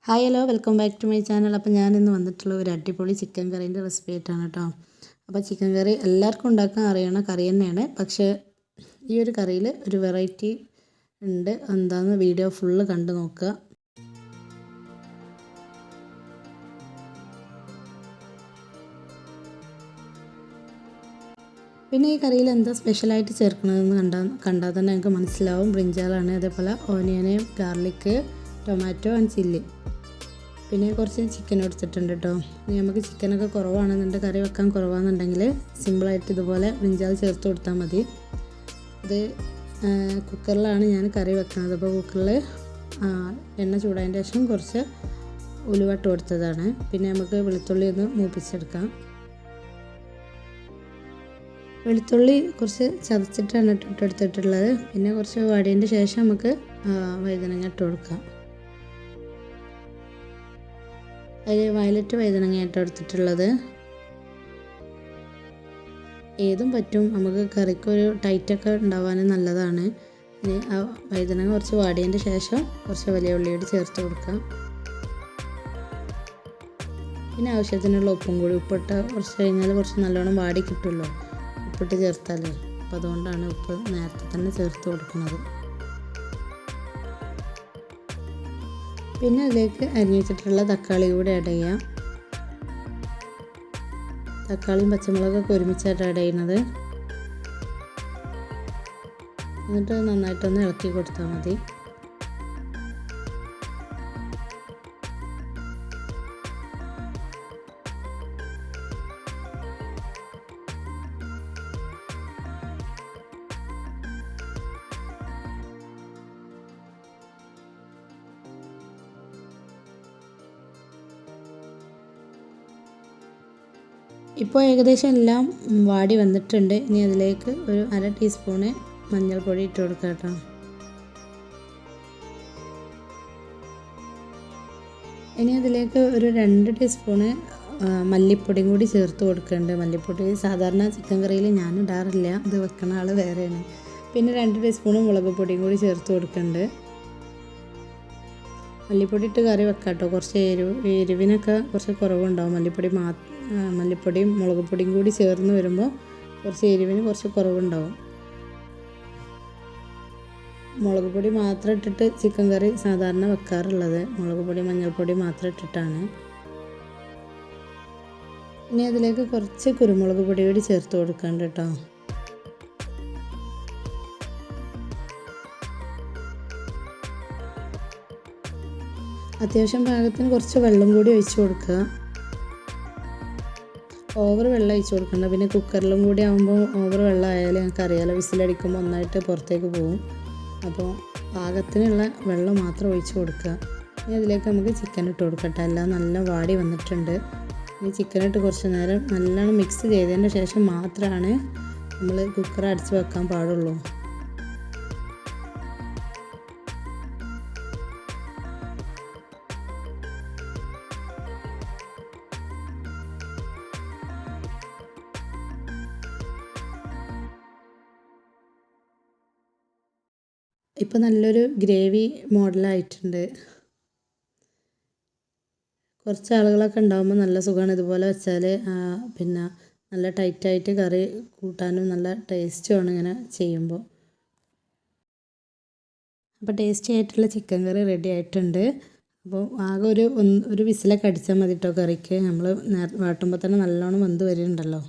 Hi hello welcome back to my channel. അപ്പോൾ ഞാനിന്ന് വന്നിട്ടുള്ള ഒരു അടിപൊളി ചിക്കൻ കറീൻ്റെ റെസിപ്പി ആയിട്ടാണ് കേട്ടോ. അപ്പോൾ ചിക്കൻ കറി എല്ലാവർക്കും ഉണ്ടാക്കാൻ അറിയണ കറി തന്നെയാണ്. പക്ഷേ ഈ ഒരു കറിയിൽ ഒരു വെറൈറ്റി ഉണ്ട്. എന്താണെന്ന് വീഡിയോ ഫുള്ള് കണ്ടു നോക്കുക. പിന്നെ ഈ കറിയിൽ എന്താ സ്പെഷ്യലായിട്ട് ചേർക്കുന്നതെന്ന് കണ്ടാൽ തന്നെ നിങ്ങൾക്ക് മനസ്സിലാവും. ബ്രിഞ്ചാളാണ്, അതേപോലെ ഓനിയന്, ഗാർലിക്ക്, ടൊമാറ്റോ ആൻഡ് ചില്ലി. പിന്നെ കുറച്ച് ചിക്കൻ എടുത്തിട്ടുണ്ട് കേട്ടോ. നമുക്ക് ചിക്കനൊക്കെ കുറവാണെന്നുണ്ടെങ്കിൽ കറി വെക്കാൻ കുറവാണെന്നുണ്ടെങ്കിൽ സിമ്പിളായിട്ട് ഇതുപോലെ ബ്രിഞ്ചാൾ ചേർത്ത് കൊടുത്താൽ മതി. ഇത് കുക്കറിലാണ് ഞാൻ കറി വെക്കുന്നത്. അപ്പോൾ കുക്കറിൽ എണ്ണ ചൂടായതിന് ശേഷം കുറച്ച് ഉലുവട്ട് കൊടുത്തതാണ്. പിന്നെ നമുക്ക് വെളുത്തുള്ളി ഒന്ന് മൂപ്പിച്ചെടുക്കാം. വെളുത്തുള്ളി കുറച്ച് ചതച്ചിട്ടാണ് ഇട്ടെടുത്തിട്ടുള്ളത്. പിന്നെ കുറച്ച് വാടിയതിൻ്റെ ശേഷം നമുക്ക് വഴുതനങ്ങ ഇട്ട് കൊടുക്കാം. അതിൽ വയലറ്റ് വഴുതനങ്ങയായിട്ട് എടുത്തിട്ടുള്ളത്. ഏതും പറ്റും, നമുക്ക് കറിക്കൊരു ടൈറ്റൊക്കെ ഉണ്ടാവാനും നല്ലതാണ്. ഇനി ആ വഴുതനങ്ങ കുറച്ച് വാടിയതിൻ്റെ ശേഷം കുറച്ച് വലിയ ഉള്ളിയോട് ചേർത്ത് കൊടുക്കാം. പിന്നെ ആവശ്യത്തിനുള്ള ഉപ്പും കൂടി, ഉപ്പിട്ട കുറച്ച് കഴിഞ്ഞാൽ കുറച്ച് നല്ലോണം വാടി കിട്ടുമല്ലോ ഉപ്പിട്ട് ചേർത്താൽ. അപ്പോൾ അതുകൊണ്ടാണ് ഉപ്പ് നേരത്തെ തന്നെ ചേർത്ത് കൊടുക്കുന്നത്. പിന്നെ അതിലേക്ക് അരിഞ്ഞു വെച്ചിട്ടുള്ള തക്കാളി കൂടി ആഡ് ചെയ്യാം. തക്കാളിയും പച്ചമുളകൊക്കെ ഒരുമിച്ചായിട്ട് ആഡ് ചെയ്യുന്നത്. എന്നിട്ട് നന്നായിട്ടൊന്ന് ഇളക്കി കൊടുത്താൽ മതി. ഇപ്പോൾ ഏകദേശം എല്ലാം വാടി വന്നിട്ടുണ്ട്. ഇനി അതിലേക്ക് ഒരു 1/2 ടീസ്പൂണ് മഞ്ഞൾപ്പൊടി ഇട്ട് കൊടുക്കാം കേട്ടോ. ഇനി അതിലേക്ക് ഒരു 2 ടീസ്പൂണ് മല്ലിപ്പൊടിയും കൂടി ചേർത്ത് കൊടുക്കുന്നുണ്ട്. മല്ലിപ്പൊടി സാധാരണ ചിക്കൻ കറിയിൽ ഞാൻ ഇടാറില്ല, ഇത് വെക്കണ ആൾ വേറെയാണ്. പിന്നെ 2 ടീസ്പൂണ് മുളക് പൊടിയും കൂടി ചേർത്ത് കൊടുക്കുന്നുണ്ട്. മല്ലിപ്പൊടി ഇട്ട് കറി വെക്കാം കേട്ടോ. കുറച്ച് എരിവിനൊക്കെ കുറച്ച് കുറവുണ്ടാവും. മല്ലിപ്പൊടിയും മുളക് പൊടിയും കൂടി ചേർന്ന് വരുമ്പോൾ കുറച്ച് എരിവിന് കുറച്ച് കുറവുണ്ടാവും. മുളക് പൊടി മാത്രം ഇട്ടിട്ട് ചിക്കൻ കറി സാധാരണ വെക്കാറുള്ളത് മുളക് പൊടി മഞ്ഞൾപ്പൊടി മാത്രം ഇട്ടിട്ടാണ്. ഇനി അതിലേക്ക് കുറച്ച് കുരുമുളക് പൊടി കൂടി ചേർത്ത് കൊടുക്കണ്ട കേട്ടോ. അത്യാവശ്യം പാകത്തിന് കുറച്ച് വെള്ളം കൂടി ഒഴിച്ച് കൊടുക്കുക. ഓവർ വെള്ളം ഒഴിച്ച് കൊടുക്കണ്ട. പിന്നെ കുക്കറിലും കൂടി ആകുമ്പോൾ ഓവർ വെള്ളം ആയാലും ഞങ്ങൾക്ക് അറിയാലോ, വിസിലടിക്കുമ്പോൾ ഒന്നായിട്ട് പുറത്തേക്ക് പോകും. അപ്പോൾ പാകത്തിനുള്ള വെള്ളം മാത്രം ഒഴിച്ച് കൊടുക്കുക. ഇനി അതിലേക്ക് നമുക്ക് ചിക്കൻ ഇട്ട് കൊടുക്കട്ടെ. എല്ലാം നല്ല വാടി വന്നിട്ടുണ്ട്. ഈ ചിക്കനിട്ട് കുറച്ച് നേരം നല്ലോണം മിക്സ് ചെയ്തതിന് ശേഷം മാത്രമാണ് നമ്മൾ കുക്കർ അടച്ച് വെക്കാൻ പാടുള്ളൂ. ഇപ്പോൾ നല്ലൊരു ഗ്രേവി മോഡലായിട്ടുണ്ട്. കുറച്ച് ആളുകളൊക്കെ ഉണ്ടാകുമ്പോൾ നല്ല സുഖമാണ് ഇതുപോലെ വെച്ചാൽ. പിന്നെ നല്ല ടൈറ്റായിട്ട് കറി കൂട്ടാനും നല്ല ടേസ്റ്റുമാണ് ഇങ്ങനെ ചെയ്യുമ്പോൾ. അപ്പോൾ ടേസ്റ്റി ആയിട്ടുള്ള ചിക്കൻ കറി റെഡി ആയിട്ടുണ്ട്. അപ്പോൾ ആകെ ഒരു വിസിലൊക്കെ അടിച്ചാൽ മതി കേട്ടോ കറിക്ക്. നമ്മൾ വാട്ടുമ്പോൾ തന്നെ നല്ലോണം വെന്ത് വരുന്നുണ്ടല്ലോ.